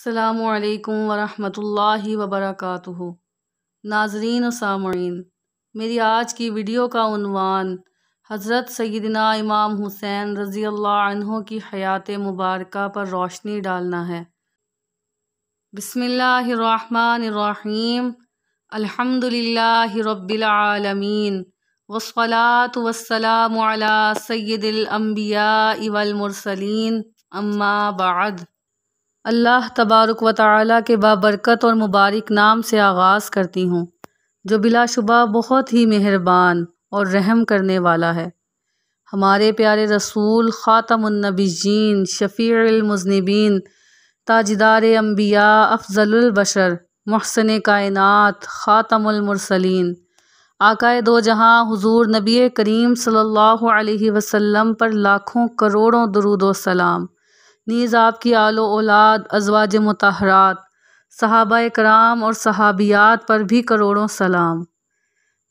السلام علیکم ورحمۃ اللہ وبرکاتہ۔ ناظرین و سامعین، میری آج کی ویڈیو کا عنوان حضرت سیدنا امام حسین رضی اللہ عنہ کی حیات مبارکہ پر روشنی ڈالنا ہے۔ بسم اللہ الرحمن الرحیم۔ الحمد للہ رب العالمین، والصلاة والسلام علی سید الانبیاء والمرسلین، اما بعد۔ اللہ تبارک و تعالیٰ کے بابرکت اور مبارک نام سے آغاز کرتی ہوں، جو بلا شبہ بہت ہی مہربان اور رحم کرنے والا ہے۔ ہمارے پیارے رسول خاتم النبیین، شفیع المذنبین، تاجدار انبیاء، افضل البشر، محسن کائنات، خاتم المرسلین، آقائے دو جہاں حضور نبی کریم صلی اللہ علیہ وسلم پر لاکھوں کروڑوں درود و سلام، نیز آپ کی آل و اولاد، ازواج مطہرات، صحابہ کرام اور صحابیات پر بھی کروڑوں سلام۔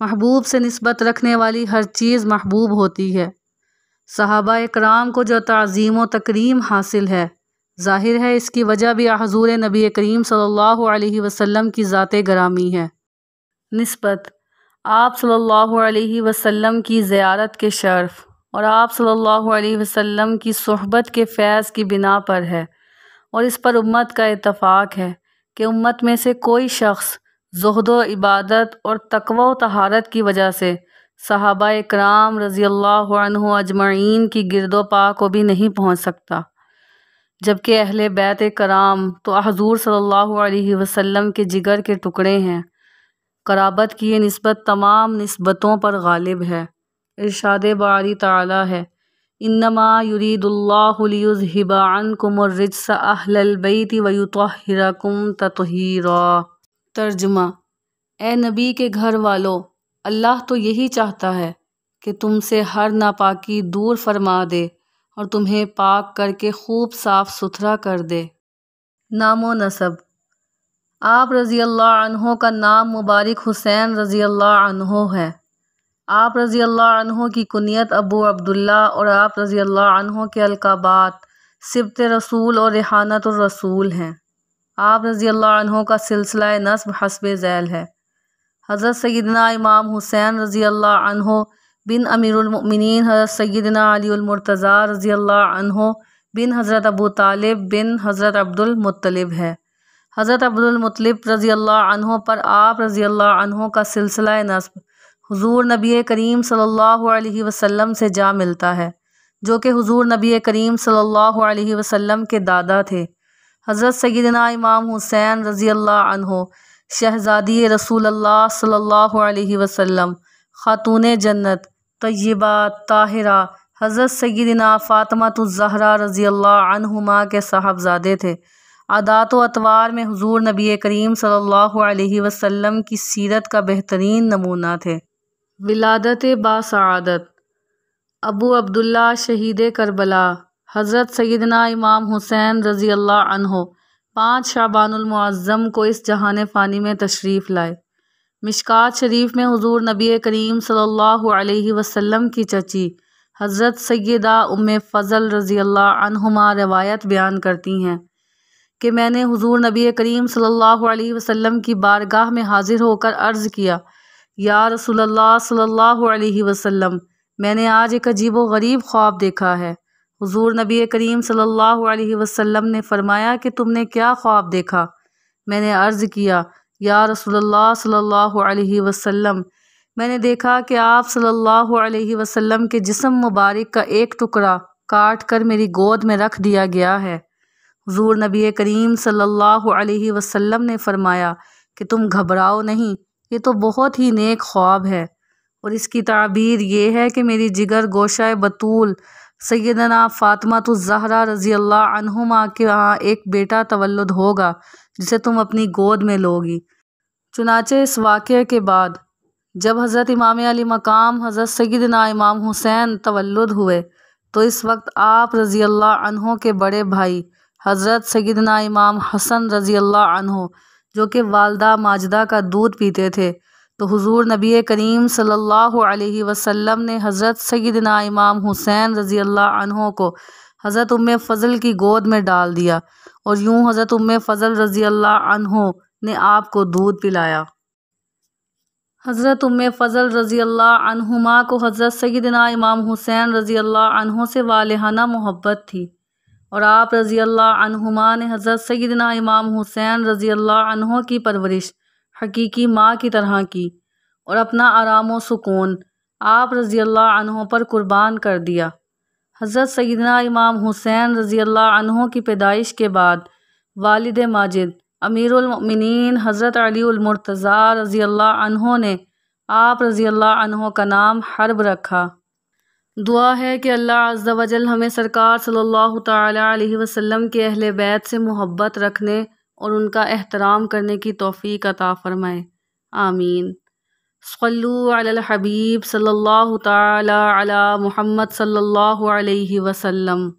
محبوب سے نسبت رکھنے والی ہر چیز محبوب ہوتی ہے۔ صحابہ کرام کو جو تعظیم و تکریم حاصل ہے، ظاہر ہے اس کی وجہ بھی حضور نبی کریم صلی اللہ علیہ وسلم کی ذات گرامی ہے۔ نسبت آپ صلی اللہ علیہ وسلم کی زیارت کے شرف اور آپ صلی اللہ علیہ وسلم کی صحبت کے فیض کی بنا پر ہے، اور اس پر امت کا اتفاق ہے کہ امت میں سے کوئی شخص زہد و عبادت اور تقوی و طہارت کی وجہ سے صحابہ کرام رضی اللہ عنہ اجمعین کی گرد و پا کو بھی نہیں پہنچ سکتا، جبکہ اہل بیت کرام تو حضور صلی اللہ علیہ وسلم کے جگر کے ٹکڑے ہیں۔ قرابت کی یہ نسبت تمام نسبتوں پر غالب ہے۔ ارشاد باری تعالی ہے، انما یرید اللہ لیذہب عنکم الرجس اہل البیت ویطہرکم تطہیرا۔ ترجمہ: اے نبی کے گھر والو، اللہ تو یہی چاہتا ہے کہ تم سے ہر ناپاکی دور فرما دے اور تمہیں پاک کر کے خوب صاف ستھرا کر دے۔ نام و نسب: آپ رضی اللہ عنہ کا نام مبارک حسین رضی اللہ عنہ ہے۔ آپ رضی اللہ عنہ کی کنیت ابو عبداللہ اور آپ رضی اللہ عنہ کے القابات سبط رسول اور ریحانۃ الرسول ہیں۔ آپ رضی اللہ عنہ کا سلسلہ نسب حسب ذیل ہے۔ حضرت سیدنا امام حسین رضی اللہ عنہ بن امیر المؤمنین حضرت سیدنا علی المرتضیٰ رضی اللہ عنہ بن حضرت ابو طالب بن حضرت عبد المطلب ہے۔ حضرت عبد المطلب رضی اللہ عنہ پر آپ رضی اللہ عنہ کا سلسلہ نسب حضور نبی کریم صلی اللہ علیہ وسلم سے جا ملتا ہے، جو کہ حضور نبی کریم صلی اللہ علیہ وسلم کے دادا تھے۔ حضرت سیدنا امام حسین رضی اللہ عنہ شہزادی رسول اللہ صلی اللہ علیہ وسلم، خاتون جنت، طیبہ، طاہرہ حضرت سیدنا فاطمۃ الزہرا رضی اللہ عنہما کے صاحبزادے تھے۔ عادات و اطوار میں حضور نبی کریم صلی اللہ علیہ وسلم کی سیرت کا بہترین نمونہ تھے۔ ولادت باسعادت: ابو عبداللہ شہید کربلا حضرت سیدنا امام حسین رضی اللہ عنہ 5 شعبان المعظم کو اس جہان فانی میں تشریف لائے۔ مشکوٰۃ شریف میں حضور نبی کریم صلی اللہ علیہ وسلم کی چچی حضرت سیدہ ام فضل رضی اللہ عنہما روایت بیان کرتی ہیں کہ میں نے حضور نبی کریم صلی اللہ علیہ وسلم کی بارگاہ میں حاضر ہو کر عرض کیا، یا رسول اللہ صلی اللہ علیہ وسلم، میں نے آج ایک عجیب و غریب خواب دیکھا ہے۔ حضور نبی کریم صلی اللہ علیہ وسلم نے فرمایا کہ تم نے کیا خواب دیکھا؟ میں نے عرض کیا، یا رسول اللہ صلی اللہ علیہ وسلم، میں نے دیکھا کہ آپ صلی اللہ علیہ وسلم کے جسم مبارک کا ایک ٹکڑا کاٹ کر میری گود میں رکھ دیا گیا ہے۔ حضور نبی کریم صلی اللہ علیہ وسلم نے فرمایا کہ تم گھبراؤ نہیں، یہ تو بہت ہی نیک خواب ہے، اور اس کی تعبیر یہ ہے کہ میری جگر گوشہ بطول سیدنا فاطمۃ الزہرا رضی اللہ عنہما کے ہاں ایک بیٹا تولد ہوگا جسے تم اپنی گود میں لوگی۔ چنانچہ اس واقعے کے بعد جب حضرت امام علی مقام حضرت سیدنا امام حسین تولد ہوئے تو اس وقت آپ رضی اللہ عنہ کے بڑے بھائی حضرت سیدنا امام حسن رضی اللہ عنہ، جو کہ والدہ ماجدہ کا دودھ پیتے تھے، تو حضور نبی کریم صلی اللہ علیہ وسلم نے حضرت سیدنا امام حسین رضی اللہ عنہ کو حضرت فضل کی گود میں ڈال دیا اور یوں حضرت فضل رضی اللہ عنہ نے آپ کو دودھ پلایا۔ حضرت فضل رضی اللہ عنہما کو حضرت سیدنا امام حسین رضی اللہ عنہ سے والہانہ محبت تھی، اور آپ رضی اللہ عنہما نے حضرت سیدنا امام حسین رضی اللہ عنہ کی پرورش حقیقی ماں کی طرح کی، اور اپنا آرام و سکون آپ رضی اللہ عنہ پر قربان کر دیا۔ حضرت سیدنا امام حسین رضی اللہ عنہ کی پیدائش کے بعد والد ماجد امیر المؤمنین حضرت علی المرتضیٰ رضی اللہ عنہ نے آپ رضی اللہ عنہ کا نام حرب رکھا۔ دعا ہے کہ اللہ عز و جل ہمیں سرکار صلی اللہ تعالی علیہ وسلم کے اہل بیت سے محبت رکھنے اور ان کا احترام کرنے کی توفیق عطا فرمائے، آمین۔ صلو علی الحبیب صلی اللہ تعالی علی محمد صلی اللہ علیہ وسلم۔